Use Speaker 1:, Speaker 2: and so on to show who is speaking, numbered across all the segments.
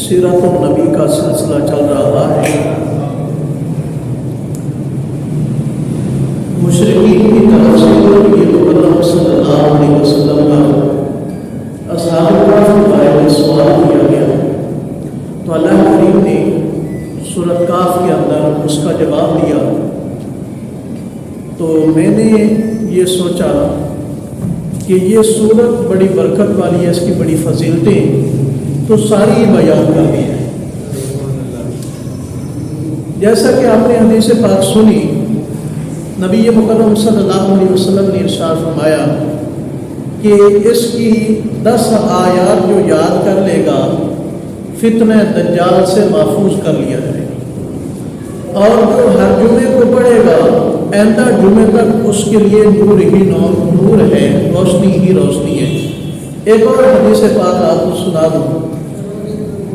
Speaker 1: سیرت النبی کا سلسلہ چل رہا ہے۔ مشرکین کی طرف سے نبی مکرم صلی اللہ علیہ وسلم کا اصحاب کہف کے بارے میں سوال کیا گیا، تو اللہ کریم نے سورۃ کہف کے اندر اس کا جواب دیا۔ تو میں نے یہ سوچا کہ یہ سورت بڑی برکت والی ہے، اس کی بڑی فضیلتیں تو ساری بیان کر دی ہیں۔ جیسا کہ آپ نے حدیث پاک سنی، نبی مکرم صلی اللہ علیہ وسلم نے ارشاد فرمایا کہ اس کی 10 آیات جو یاد کر لے گا فتنہ دجال سے محفوظ کر لیا جائے گا، اور جو ہر جمعے کو پڑھے گا آئندہ جمعے تک اس کے لیے نور ہی نور ہے، روشنی ہی روشنی ہے۔ ایک اور حدیث پاک آپ کو سنا دوں۔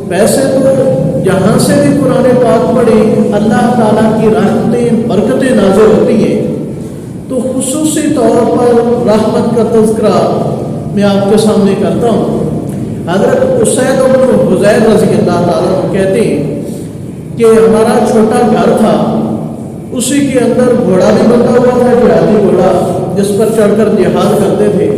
Speaker 1: ویسے تو جہاں سے بھی قرآن پاک پڑھے اللہ تعالیٰ کی رحمتیں برکتیں نازل ہوتی ہیں، تو خصوصی طور پر رحمت کا تذکرہ میں آپ کے سامنے کرتا ہوں۔ حضرت اسید بن حضیر رضی اللہ تعالیٰ عنہ کہتے ہیں کہ ہمارا چھوٹا گھر تھا، اسی کے اندر گھوڑا بھی بندھا ہوا تھا، جہادی گھوڑا جس پر چڑھ کر جہاد کرتے تھے،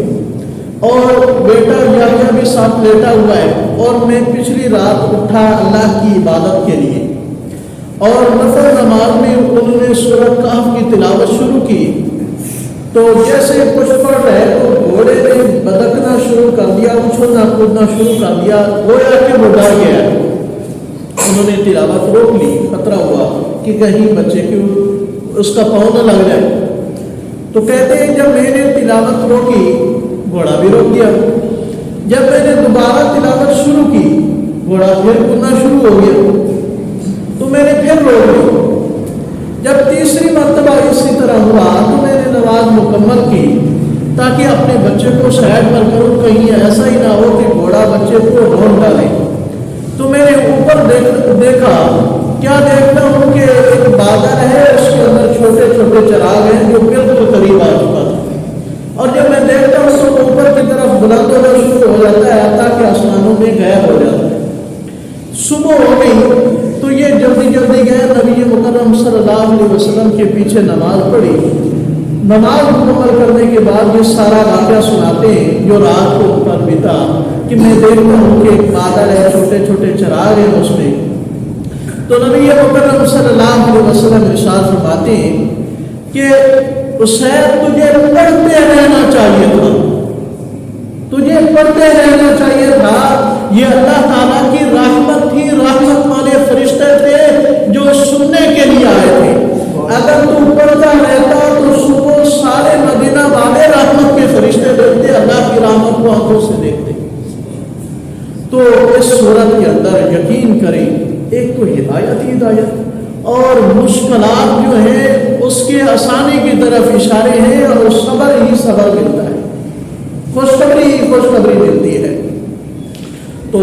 Speaker 1: اور بیٹا یحییٰ بھی ساتھ لیٹا ہوا ہے، اور میں پچھلی رات اٹھا اللہ کی عبادت کے لیے، اور نفل نماز میں انہوں نے سورۃ کہف کی تلاوت شروع کی، تو جیسے کچھ پڑھ رہے تو گھوڑے نے بدکنا شروع کر دیا، اچھلنا کودنا شروع کر دیا، گویا کہ وہ ڈر گیا۔ انہوں نے تلاوت روک لی، خطرہ ہوا کہ کہیں بچے کی اس کا پاؤں نہ لگ جائے۔ تو کہتے ہیں جب میں نے تلاوت روکی گھوڑا بھی روک دیا، جب میں نے دوبارہ تلاوت شروع کی گھوڑا پھر کودنا شروع ہو گیا، تو میں نے پھر روک لی۔ جب تیسری مرتبہ اسی طرح ہوا تو میں نے نماز مکمل کی تاکہ اپنے بچے کو سائڈ پر کروں، کہیں ایسا ہی نہ ہو کہ گھوڑا بچے کو ڈھونڈ ڈالے۔ تو میں نے اوپر دیکھا، کیا دیکھتا ہوں کہ ایک بادل ہے، اس کے اندر چھوٹے چھوٹے چراغ ہیں جو بالکل قریب آ چکا تھا، اور جب میں دیکھتا ہوں تو اوپر کی طرف بلند ہونا شروع ہو جاتا ہے تاکہ آسمانوں میں غائب ہو جاتا ہے۔ صبح ہو گئی تو یہ جلدی جلدی گئے، نبی مکرم صلی اللہ علیہ وسلم کے پیچھے نماز پڑھی۔ نماز مکمل کرنے کے بعد یہ سارا واقعہ سناتے ہیں جو رات کو اوپر بیتا، کہ میں دیکھتا ہوں کہ ایک بادل ہے، چھوٹے چھوٹے چراغ ہیں اس میں۔ تو نبی مکرم صلی اللہ علیہ وسلم ارشاد فرماتے ہیں کہ اسید تجھے پڑھتے رہنا چاہیے تھا، تجھے پڑھتے رہنا چاہیے تھا۔ یہ اللہ تعالیٰ کی رحمت تھی، رحمت والے فرشتے تھے جو سننے کے لیے آئے تھے۔ اگر تو پڑھتا رہتا تو صبح سارے مدینہ والے رحمت کے فرشتے دیکھتے، اللہ کی رحمت کو آنکھوں سے دیکھتے۔ تو اس صورت کے اندر یقین کریں، ایک تو ہدایت اور مشکلات جو ہیں اس کے آسانی کی طرف اشارے ہیں، اور صبر ہی صبر ملتا ہے، خوشخبری ہی خوشخبری ملتی ہے۔ تو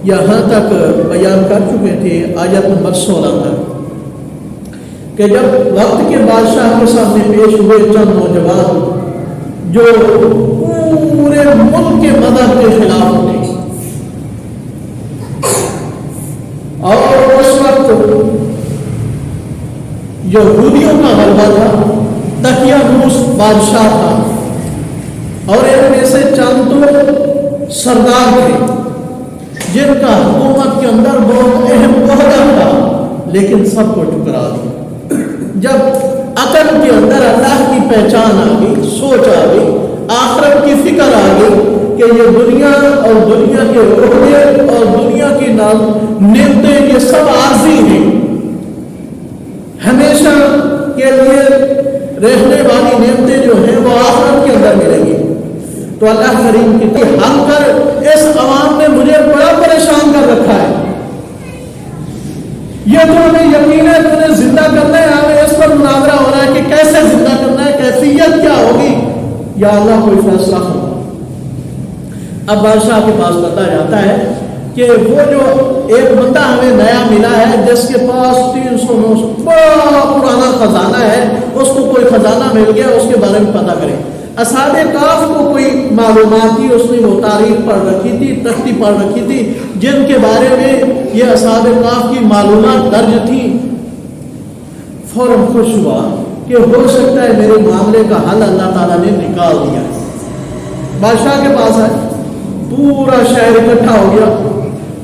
Speaker 1: یہاں تک بیان کر چکے تھے آیت نمبر 16 تک، کہ جب وقت کے بادشاہ کے سامنے پیش ہوئے چند نوجوان جو پورے ملک کے مذہب کے خلاف تھے، اور اس وقت یہودیوں کا غلبہ تھا، دقیانوس بادشاہ تھا، اور ان میں سے چند تو سردار تھے جن کا حکومت کے اندر بہت اہم عہدہ تھا، لیکن سب کو ٹھکرا دیا۔ جب عقل کے اندر اللہ کی پہچان آ گئی، سوچ آ گئی، آخرت کی فکر آ گئی کہ یہ دنیا اور دنیا کے عہدے اور دنیا کی نعمتیں یہ سب عارضی ہیں، ہمیشہ کے لیے رہنے والی نعمتیں جو ہیں وہ آخرت کے اندر ملیں گی، تو اللہ کریم کی ہم کر اس عوام نے مجھے بڑا پریشان کر رکھا ہے، یہ تو ہمیں یقین ہے تو انہیں زندہ کرنا ہے، ہمیں اس پر مناظرہ ہو رہا ہے کہ کیسے زندہ کرنا ہے، کیفیت کیا ہوگی، یا اللہ کوئی فیصلہ ہوگا۔ اب بادشاہ کے پاس بتایا جاتا ہے کہ وہ جو ایک بندہ ہمیں نیا ملا ہے جس کے پاس 300 بڑا پرانا خزانہ ہے، اس کو کوئی خزانہ مل گیا، اس کے بارے میں پتہ کریں۔ اصحاب کاف کو کوئی معلومات تھی، اس نے وہ تاریخ پڑھ رکھی تھی، تختی پڑھ رکھی تھی جن کے بارے میں یہ اصحاب کاف کی معلومات درج تھیں. فوراً خوش ہوا کہ ہو سکتا ہے میرے معاملے کا حل اللہ تعالیٰ نے نکال دیا. بادشاہ کے پاس آئے، پورا شہر اکٹھا ہو گیا،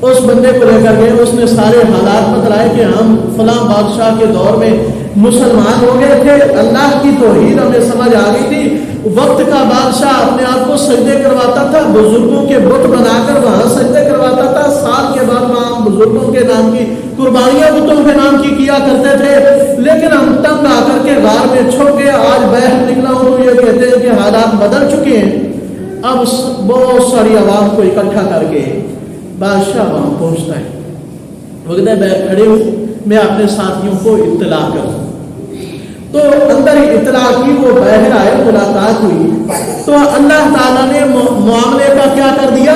Speaker 1: اس بندے کو لے کر گئے. اس نے سارے حالات بتلائے کہ ہم فلاں بادشاہ کے دور میں مسلمان ہو گئے تھے، اللہ کی توحید ہمیں سمجھ آ گئی تھی. وقت کا بادشاہ اپنے آپ کو سجدے کرواتا تھا، بزرگوں کے بت بنا کر وہاں سجدے کرواتا تھا. سال کے بعد وہاں بزرگوں کے نام کی قربانیاں بتوں کے نام کی کیا کرتے تھے. لیکن ہم تنگ آ کر کے غار میں چھپ گئے. آج باہر نکلا ہوں تو یہ کہتے ہیں کہ حالات بدل چکے ہیں. اب بہت ساری عوام کو اکٹھا کر کے بادشاہ وہاں پہنچتا ہے. وہ کہتا ہے میں کھڑے ہوں، میں اپنے ساتھیوں کو اطلاع کروں. تو اندر ہی اطلاع کی، وہ باہر آئے، ملاقات ہوئی تو اللہ تعالیٰ نے معاملے کا کیا کر دیا،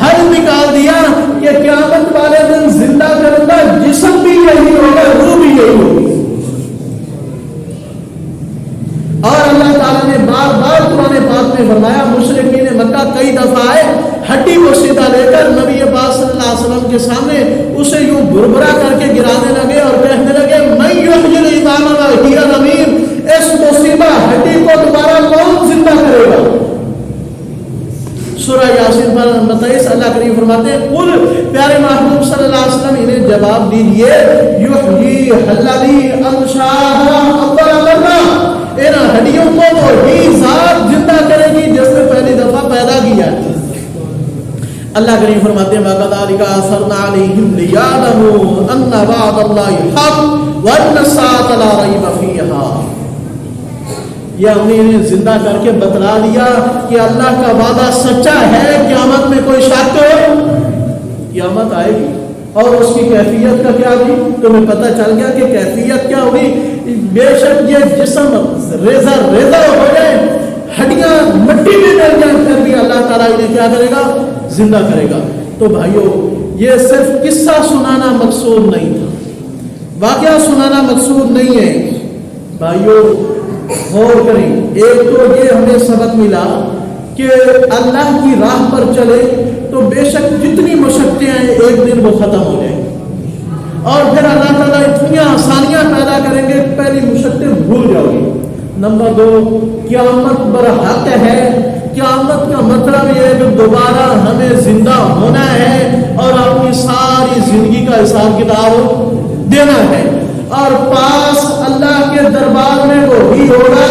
Speaker 1: حل نکال دیا کہ قیامت والے دن زندہ کروں گا، جسم بھی یہی ہوگا، روح بھی یہی ہوگی. اور اللہ تعالیٰ نے بار بار قرآن پاک میں فرمایا، مشرکین مکہ کئی دفعہ آئے، ہڈی کو سیدھا لے کر نبی پاک صلی اللہ علیہ وسلم کے سامنے اسے یوں بربرا کر کے گرانے لگے اور کہنے لگے من یحیی العظام وہی رمیم، اس مصیبہ ہڈی کو دوبارہ کون زندہ کرے گا. سورہ یاسین پر 29 اللہ کریم فرماتے ہیں قل، پیارے محبوب صلی اللہ علیہ وسلم انہیں جواب دیجئے، یحیی الذی انشأہا اول مرہ، ان ہڈیوں کو وہی ذات زندہ کرے گی جس نے پہلی دفعہ پیدا کیا. اللہ کریم فرماتے ہیں وَكَذَلِكَ أَثَرْنَا عَلَيْهِمْ لِيَعْلَمُوا أَنَّ وَعْدَ اللَّهِ حَقٌّ وَأَنَّ السَّاعَةَ لَا رَيْبَ فِيهَا. یہ ہم نے انہیں زندہ کر کے بتلا دیا کہ اللہ کا وعدہ سچا ہے، قیامت میں کوئی شک ہو، قیامت آئے گی. اور اس کی کیفیت کا کیا ہوگی تمہیں پتہ چل گیا کہ کیفیت کیا ہوگی. بے شک یہ جسم ریزہ ریزہ ہو جائے، ہڈیاں مٹی میں مل جائیں، پھر بھی اللہ تعالیٰ انہیں کیا کرے گا، زندہ کرے گا. تو بھائیو، یہ صرف قصہ سنانا مقصود نہیں تھا، واقعہ سنانا مقصود نہیں ہے. بھائیو غور کریں، ایک تو یہ ہمیں سبق ملا کہ اللہ کی راہ پر چلے تو بے شک جتنی مشقتیں ہیں ایک دن وہ ختم ہو جائیں، اور پھر اللہ تعالیٰ اتنی آسانیاں پیدا کریں گے، پہلی مشقتیں بھول جاؤ گی. نمبر 2، قیامت برحق ہے. قیامت کا مطلب یہ ہے کہ دوبارہ ہمیں زندہ ہونا ہے اور اپنی ساری زندگی کا حساب کتاب دینا ہے. اور پاس اللہ کے دربار میں وہی ہوگا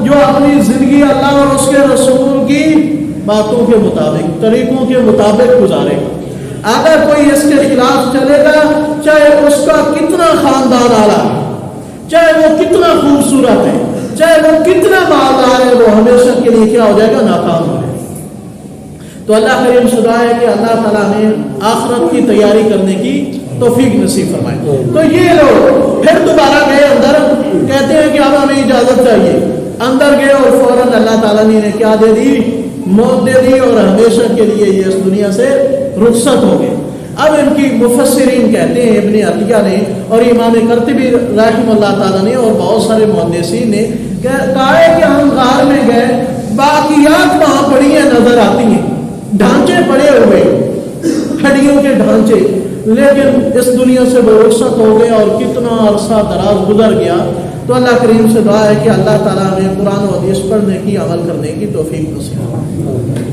Speaker 1: جو اپنی زندگی اللہ اور اس کے رسول کی باتوں کے مطابق، طریقوں کے مطابق گزارے گا. اگر کوئی اس کے خلاف چلے گا، چاہے اس کا کتنا خاندان اعلیٰ ہے، چاہے وہ کتنا خوبصورت ہے، چاہے وہ کتنا مالدار ہے، وہ ہمیشہ کے لیے کیا ہو جائے گا، ناکام ہو جائے گا. تو اللہ کریم سے دعا ہے کہ اللہ تعالیٰ نے آخرت کی تیاری کرنے کی توفیق نصیب فرمائے. تو یہ لوگ پھر دوبارہ گئے اندر، کہتے ہیں کہ اب ہمیں اجازت چاہیے. اندر گئے اور فوراً اللہ تعالیٰ نے انہیں کیا دے دی، موت دے دی، اور ہمیشہ کے لیے یہ اس دنیا سے رخصت ہو گئے. اب ان کی مفسرین کہتے ہیں، ابن عطیہ نے اور امام قرطبی رحمہ اللہ تعالیٰ نے اور بہت سارے محدثین نے کہا ہے کہ ہم غار میں گئے، باقیات وہاں پڑی ہیں، نظر آتی ہیں، ڈھانچے پڑے ہوئے، ہڈیوں کے ڈھانچے، لیکن اس دنیا سے وہ رخصت ہو گئے اور کتنا عرصہ دراز گزر گیا. تو اللہ کریم سے دعا ہے کہ اللہ تعالیٰ ہمیں قرآن و حدیث پڑھنے کی، عمل کرنے کی توفیق نصیب فرمائے.